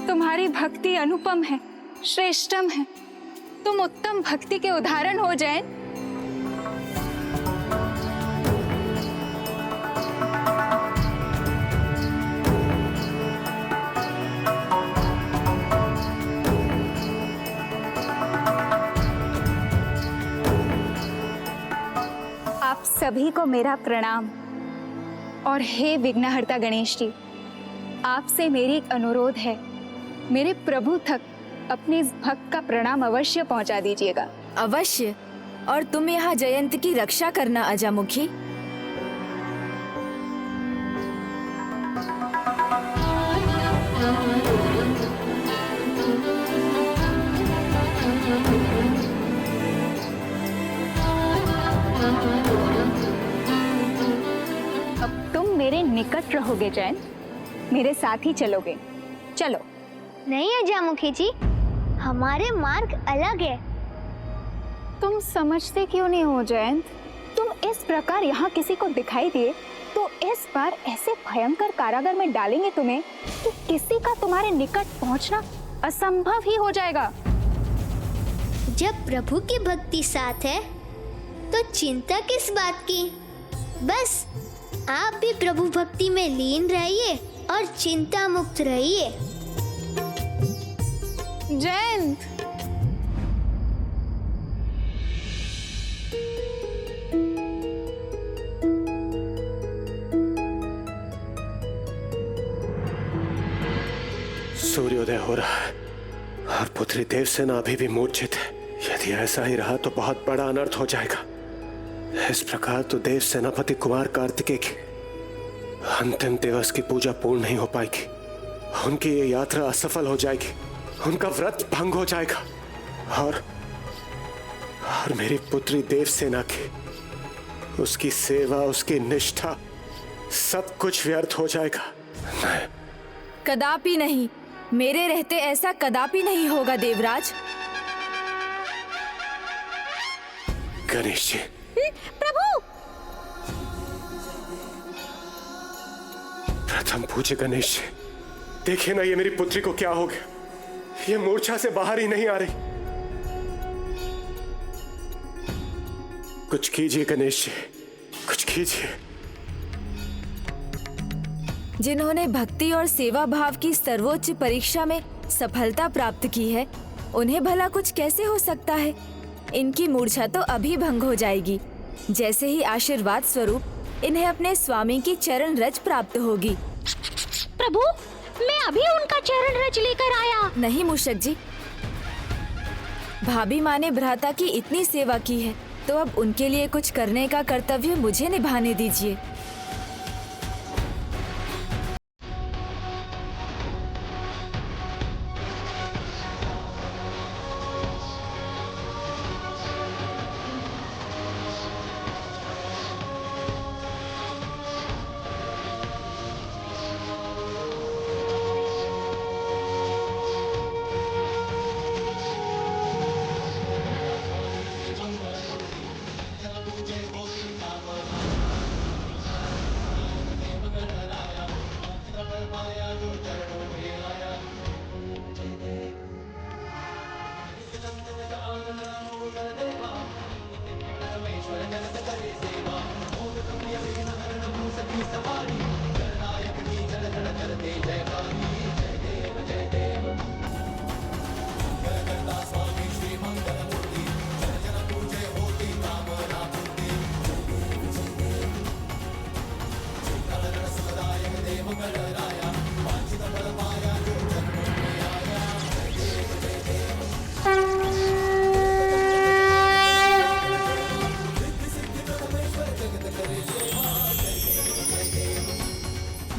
तुम्हारी भक्ति अनुपम है, श्रेष्ठम है। तुम उत्तम भक्ति के उदाहरण हो जैन। आप सभी को मेरा प्रणाम। और हे विघ्नहर्ता गणेश जी, आपसे मेरी एक अनुरोध है, मेरे प्रभु तक अपने इस भक्त का प्रणाम अवश्य पहुंचा दीजिएगा। अवश्य। और तुम यहाँ जयंत की रक्षा करना अजामुखी। अब तुम मेरे निकट रहोगे जैन, मेरे साथ ही चलोगे। चलो। नहीं अजामुखी जी, हमारे मार्ग अलग है। तुम समझते क्यों नहीं हो जयंत? तुम इस प्रकार यहाँ किसी को दिखाई दिए तो इस बार ऐसे भयंकर कारागार में डालेंगे तुम्हें कि किसी का तुम्हारे निकट पहुँचना असंभव ही हो जाएगा। जब प्रभु की भक्ति साथ है तो चिंता किस बात की। बस आप भी प्रभु भक्ति में लीन रहिए और चिंता मुक्त रहिए। जयंत, सूर्योदय हो रहा है और पुत्री देवसेना अभी भी मूर्छित है। यदि ऐसा ही रहा तो बहुत बड़ा अनर्थ हो जाएगा। इस प्रकार तो देव सेनापति कुमार कार्तिकेय की अंतिम दिवस की पूजा पूर्ण नहीं हो पाएगी। उनकी ये यात्रा असफल हो जाएगी, उनका व्रत भंग हो जाएगा और मेरी पुत्री देवसेना की, उसकी सेवा, उसकी निष्ठा, सब कुछ व्यर्थ हो जाएगा। कदापि नहीं, मेरे रहते ऐसा कदापि नहीं होगा देवराज। गणेश जी। प्रभु! प्रथम पूज्य गणेश जी, देखिए ना ये मेरी पुत्री को क्या हो गया। ये मूर्छा से बाहर ही नहीं आ रही। कुछ कीजिए गणेश जी, कुछ कीजिए। जिन्होंने भक्ति और सेवा भाव की सर्वोच्च परीक्षा में सफलता प्राप्त की है, उन्हें भला कुछ कैसे हो सकता है। इनकी मूर्छा तो अभी भंग हो जाएगी, जैसे ही आशीर्वाद स्वरूप इन्हें अपने स्वामी की चरण रज प्राप्त होगी। प्रभु, मैं अभी उनका चरण रज लेकर आया। नहीं मूषक जी, भाभी माँ ने भ्राता की इतनी सेवा की है, तो अब उनके लिए कुछ करने का कर्तव्य मुझे निभाने दीजिए।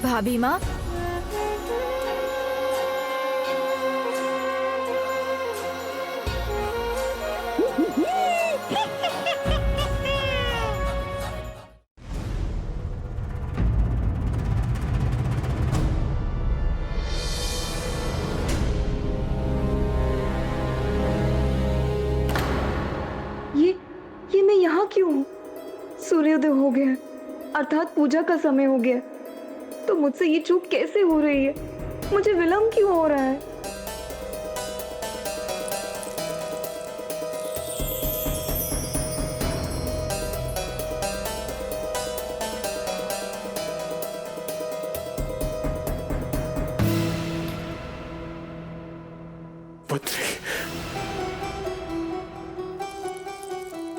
भाभी माँ, ये मैं यहाँ क्यों हूँ? सूर्योदय हो गया, अर्थात पूजा का समय हो गया, तो मुझसे ये चूक कैसे हो रही है? मुझे विलम्ब क्यों हो रहा है? पुत्री,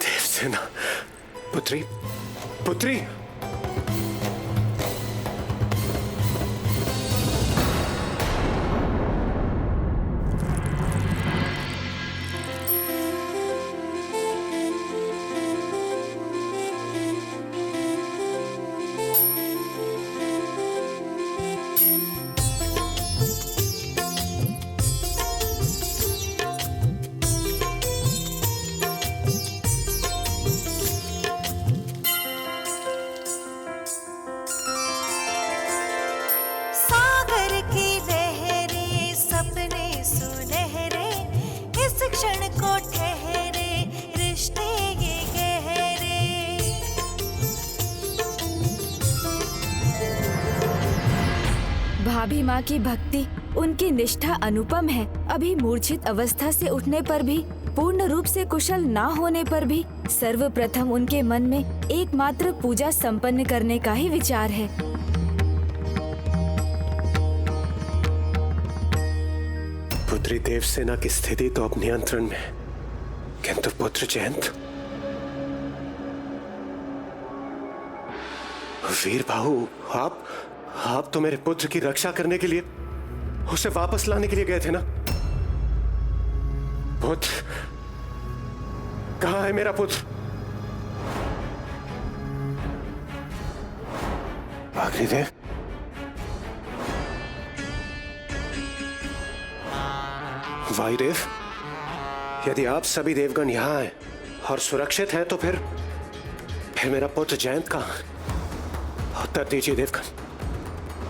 देवसेना, पुत्री, पुत्री। सागर की लहरें सपने सुनहरे, इस क्षण को ठहरे रिश्ते ये गहरे। भाभी माँ की भक्ति, उनकी निष्ठा अनुपम है। अभी मूर्छित अवस्था से उठने पर भी, पूर्ण रूप से कुशल ना होने पर भी, सर्वप्रथम उनके मन में एकमात्र पूजा संपन्न करने का ही विचार है। पुत्री देवसेना की स्थिति तो अब नियंत्रण में है, किंतु पुत्र जयंत, वीर बाहु, आप तो मेरे पुत्र की रक्षा करने के लिए, उसे वापस लाने के लिए गए थे ना? पुत्र, कहाँ है मेरा पुत्र? अग्निदेव, वायुदेव, यदि आप सभी देवगण यहाँ हैं और सुरक्षित हैं, तो फिर मेरा पुत्र जयंत कहाँ है? उत्तर दीजिए देवगण,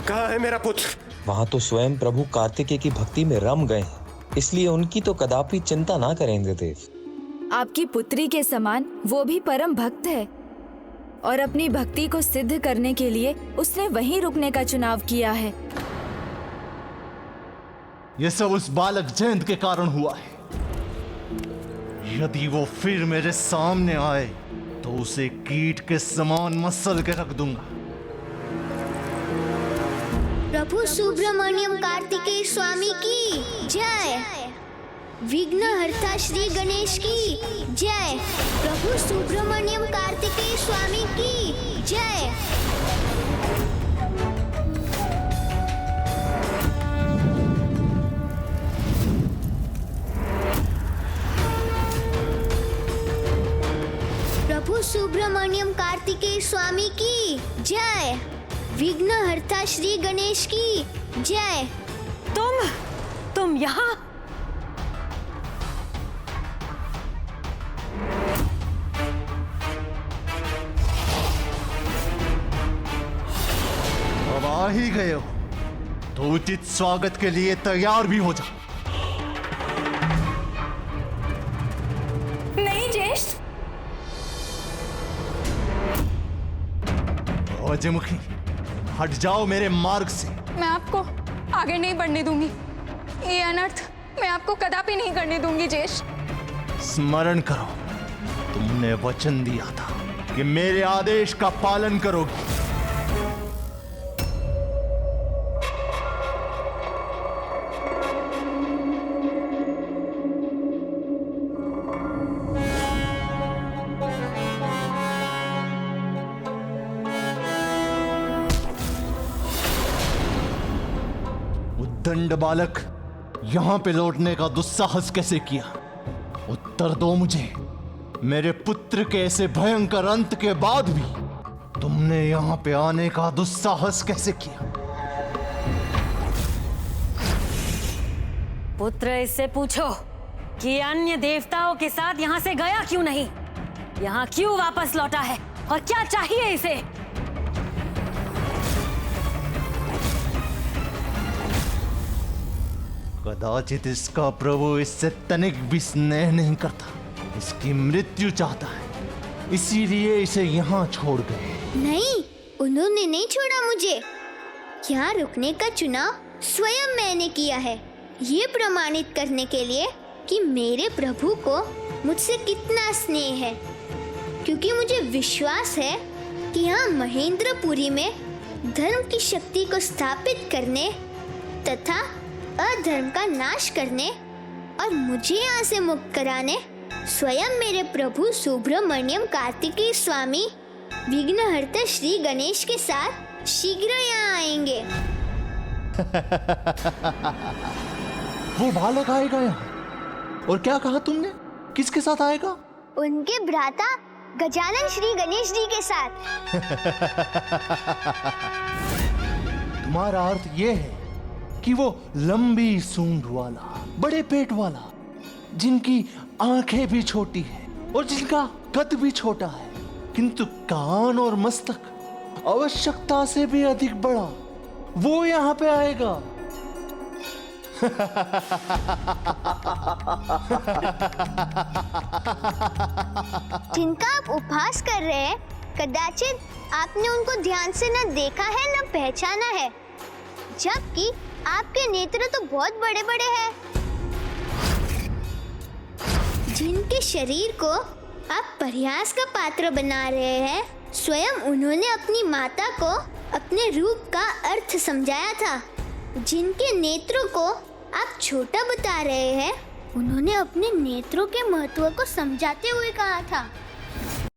कहाँ है मेरा पुत्र? वहाँ तो स्वयं प्रभु कार्तिकेय की भक्ति में रम गए हैं, इसलिए उनकी तो कदापि चिंता ना करें इंद्रदेव। आपकी पुत्री के समान वो भी परम भक्त है और अपनी भक्ति को सिद्ध करने के लिए उसने वहीं रुकने का चुनाव किया है। ये सब उस बालक जयंत के कारण हुआ है। यदि वो फिर मेरे सामने आए तो उसे कीट के समान मसल के रख दूंगा। प्रभु सुब्रमण्यम कार्तिकेय स्वामी की जय। विघ्नहर्ता श्री गणेश की जय। प्रभु सुब्रमण्यम कार्तिकेय स्वामी की जय। प्रभु सुब्रमण्यम कार्तिकेय स्वामी की जय। विघ्नहर्ता श्री गणेश की जय। तुम यहाँ? अब आ ही गए हो तो उचित स्वागत के लिए तैयार भी हो जाओ। नहीं ज्येष्ठ। अजयमुखी, हट जाओ मेरे मार्ग से। मैं आपको आगे नहीं बढ़ने दूंगी। ये अनर्थ मैं आपको कदापि नहीं करने दूंगी ज्येष्ठ। स्मरण करो, तुमने वचन दिया था कि मेरे आदेश का पालन करोगी। उद्दंड बालक, यहां पे लौटने का दुस्साहस कैसे किया? उत्तर दो मुझे। मेरे पुत्र के ऐसे भयंकर अंत के बाद भी तुमने यहां पे आने का दुस्साहस कैसे किया? पुत्र, इससे पूछो कि अन्य देवताओं के साथ यहाँ से गया क्यों नहीं? यहाँ क्यों वापस लौटा है और क्या चाहिए इसे? कदाचित इसका प्रभु इससे तनिक भी स्नेह नहीं करता, इसकी मृत्यु चाहता है, इसीलिए इसे यहाँ छोड़ गए। नहीं, उन्होंने नहीं छोड़ा मुझे। यहाँ रुकने का चुनाव स्वयं मैंने किया है, ये प्रमाणित करने के लिए कि मेरे प्रभु को मुझसे कितना स्नेह है। क्योंकि मुझे विश्वास है कि यहाँ महेंद्रपुरी में धर्म की शक्ति को स्थापित करने तथा अधर्म का नाश करने और मुझे यहाँ से मुक्त कराने स्वयं मेरे प्रभु सुब्रमण्यम कार्तिकेय स्वामी विघ्नहर्ता श्री गणेश के साथ शीघ्र यहाँ आएंगे। वो बालक आएगा यहाँ? और क्या कहा तुमने? किसके साथ आएगा? उनके भ्राता गजानन श्री गणेश जी के साथ। तुम्हारा अर्थ ये है कि वो लंबी सूंड वाला, बड़े पेट वाला, जिनकी आंखें भी छोटी हैं और जिनका कद भी छोटा है, किंतु कान और मस्तक आवश्यकता से भी अधिक बड़ा, वो यहाँ पे आएगा। जिनका आप उपहास कर रहे हैं, कदाचित आपने उनको ध्यान से न देखा है न पहचाना है, जबकि आपके नेत्र तो बहुत बड़े बड़े हैं। जिनके शरीर को आप परिहास का पात्र बना रहे हैं, स्वयं उन्होंने अपनी माता को अपने रूप का अर्थ समझाया था। जिनके नेत्रों को आप छोटा बता रहे हैं, उन्होंने अपने नेत्रों के महत्व को समझाते हुए कहा था